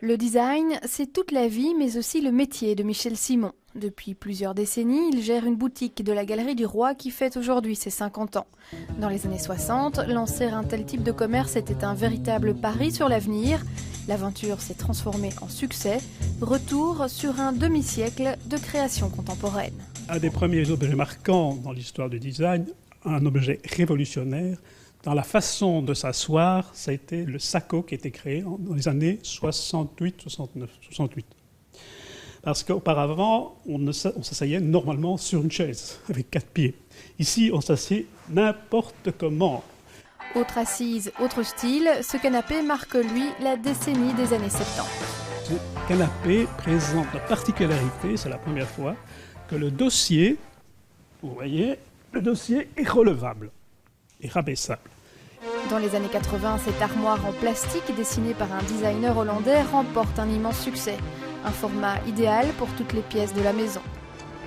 Le design, c'est toute la vie, mais aussi le métier de Michel Simon. Depuis plusieurs décennies, il gère une boutique de la Galerie du Roi qui fête aujourd'hui ses 50 ans. Dans les années 60, lancer un tel type de commerce était un véritable pari sur l'avenir. L'aventure s'est transformée en succès. Retour sur un demi-siècle de création contemporaine. Un des premiers objets marquants dans l'histoire du design, un objet révolutionnaire, dans la façon de s'asseoir, ça a été le sacco qui a été créé dans les années 68. Parce qu'auparavant, on s'asseyait normalement sur une chaise, avec 4 pieds. Ici, on s'assied n'importe comment. Autre assise, autre style, ce canapé marque, lui, la décennie des années 70. Ce canapé présente la particularité, c'est la première fois, que le dossier, vous voyez, le dossier est relevable et rabaissable. Dans les années 80, cette armoire en plastique dessinée par un designer hollandais remporte un immense succès. Un format idéal pour toutes les pièces de la maison.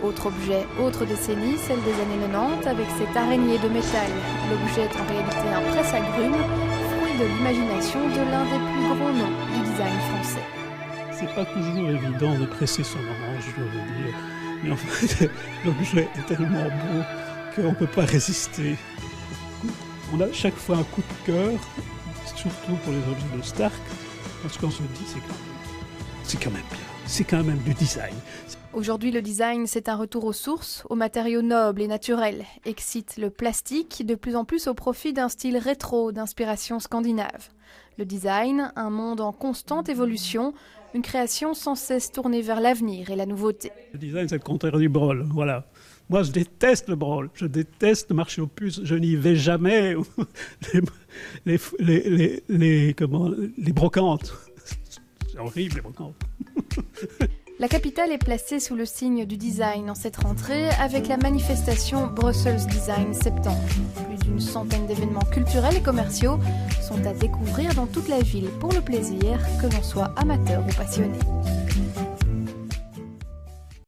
Autre objet, autre décennie, celle des années 90, avec cette araignée de métal. L'objet est en réalité un presse-agrumes, fruit de l'imagination de l'un des plus grands noms du design français. C'est pas toujours évident de presser son orange, je dois vous dire. Mais en fait, l'objet est tellement beau qu'on ne peut pas résister. On a chaque fois un coup de cœur, surtout pour les objets de Stark, parce qu'on se dit c'est quand même bien, c'est quand même du design. Aujourd'hui, le design, c'est un retour aux sources, aux matériaux nobles et naturels. Excite le plastique, de plus en plus au profit d'un style rétro d'inspiration scandinave. Le design, un monde en constante évolution, une création sans cesse tournée vers l'avenir et la nouveauté. Le design, c'est le contraire du brol, voilà. Moi, je déteste le brol, je déteste le marché aux puces, je n'y vais jamais. Les brocantes, c'est horrible les brocantes. La capitale est placée sous le signe du design en cette rentrée avec la manifestation Brussels Design Septembre. Plus d'une centaine d'événements culturels et commerciaux sont à découvrir dans toute la ville pour le plaisir, que l'on soit amateur ou passionné.